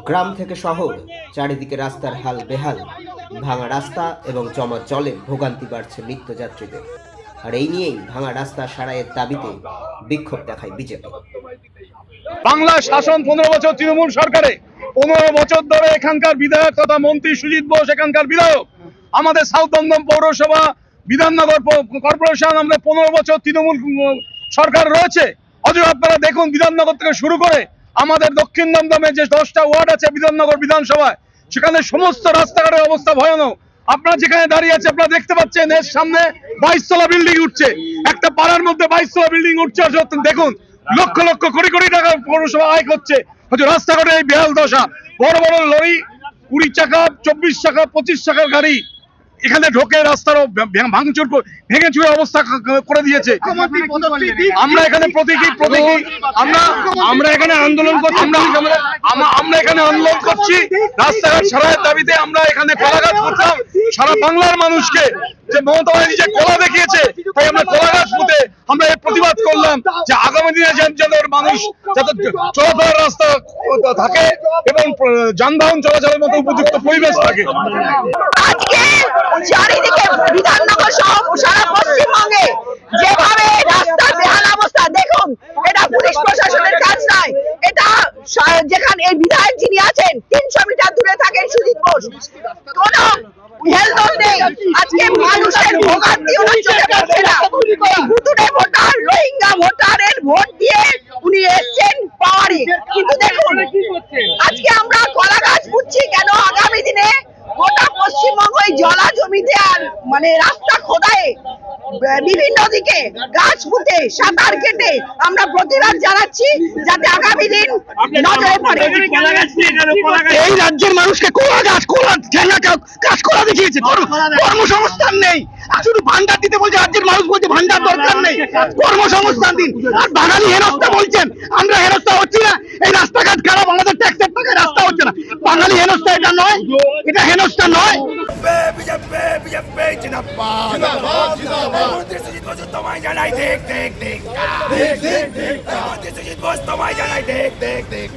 গ্রাম থেকে শহর, চারিদিকে রাস্তার হাল বেহাল। ভাঙা রাস্তা এবং জমা জলে ভোগান্তি বাড়ছে নিত্যযাত্রীদের। আর এই নিয়েই ভাঙা রাস্তা সারাইয়ের দাবিতে বিক্ষোভ দেখায় বিজেপি। বাংলা শাসন 15 বছর তৃণমূল সরকারে 15 বছর ধরে এখানকার বিধায়ক তথা মন্ত্রী সুজিত বোস এখানকার বিধায়ক। আমাদের সাউথ দমদম পৌরসভা, বিধাননগর কর্পোরেশন, আমাদের 15 বছর তৃণমূল সরকার রয়েছে। অথচ আপনারা দেখুন, বিধাননগর থেকে শুরু করে আমাদের দক্ষিণ দমদমে যে 10টা ওয়ার্ড আছে বিধাননগর বিধানসভায়, সেখানে সমস্ত রাস্তাঘাটের অবস্থা ভয়ানক। আপনারা যেখানে দাঁড়িয়ে আছে আপনারা দেখতে পাচ্ছেন, এর সামনে 22 তলা বিল্ডিং উঠছে। একটা পাড়ার মধ্যে 22 তলা বিল্ডিং উঠছে। দেখুন, লক্ষ লক্ষ কোটি কোটি টাকা পৌরসভা আয় করছে, হয়তো রাস্তাঘাটে এই বেহাল দশা। বড় বড় লরি, 20 চাকা, 24 চাকা, 25 চাকার গাড়ি এখানে ঢোকে, রাস্তারও ভাঙচুর, ভেঙে চুরে অবস্থা করে দিয়েছে। আমরা এখানে প্রতীকী আমরা এখানে আন্দোলন করছি, আমরা এখানে আন্দোলন করছি রাস্তাঘাট সারাইয়ের দাবিতে। আমরা এখানে কলা গাছ পুঁতলাম সারা বাংলার মানুষকে, যে মমতা ব্যানার্জি যে কলা দেখিয়েছে, তাই আমরা কলা গাছ পুঁতে আমরা এর প্রতিবাদ করলাম যে আগামী দিনে যেন মানুষ যাতে চলাফেরার রাস্তা থাকে এবং যানবাহন চলাচলের মতো উপযুক্ত পরিবেশ থাকে। আজকে চারিদিকে বিধাননগর সহ সারা পশ্চিমবঙ্গে যেভাবে রাস্তার বেহাল অবস্থা, দেখুন, এটা পুলিশ প্রশাসনের কাজ নয়, এটা যেখানে এই বিধায়ক যিনি আছেন 300 মিটার দূরে থাকেন সুজিত বোস, কোন হেলদোল নেই। আজকে মানুষের ভোগান্তি ওনার চোখে পড়ছে না। এই ভুতুড়ে ভোটার, রোহিঙ্গা ভোটারের ভোট দিয়ে উনি এসছেন পাওয়ারে, কিন্তু দেখুন আজকে আমরা কলা গাছ পুঁতছি কেন? আগামী দিনে গোটা পশ্চিমবঙ্গ জলা জমিতে আর রাস্তা খোদায় বিভিন্ন দিকে গাছ পুঁতে সাঁতার কেটে আমরা প্রতিবাদ জানাচ্ছি, যাতে আগামী দিন নজরে পড়ে। এই রাজ্যের মানুষকে কাজ করা দেখিয়েছে, কর্মসংস্থান নেই। শুধু ভান্ডার দিতে বলছে, রাজ্যের মানুষ বলছে ভান্ডার দরকার নেই, কর্মসংস্থান দিন। আর বাঙালি হেনস্থা বলছেন, আমরা হেনস্থা হচ্ছি না। এই রাস্তাঘাট খারাপ, আমাদের ট্যাক্সের টাকায় রাস্তা হচ্ছে না। বাঙালি হেনস্থা এটা নয়, এটা হেনস্থা নয়। তোমায় জানাই দেখ দেখ দেখ দেখ দেখ দেখ দেখ দেখ দেখ দেখ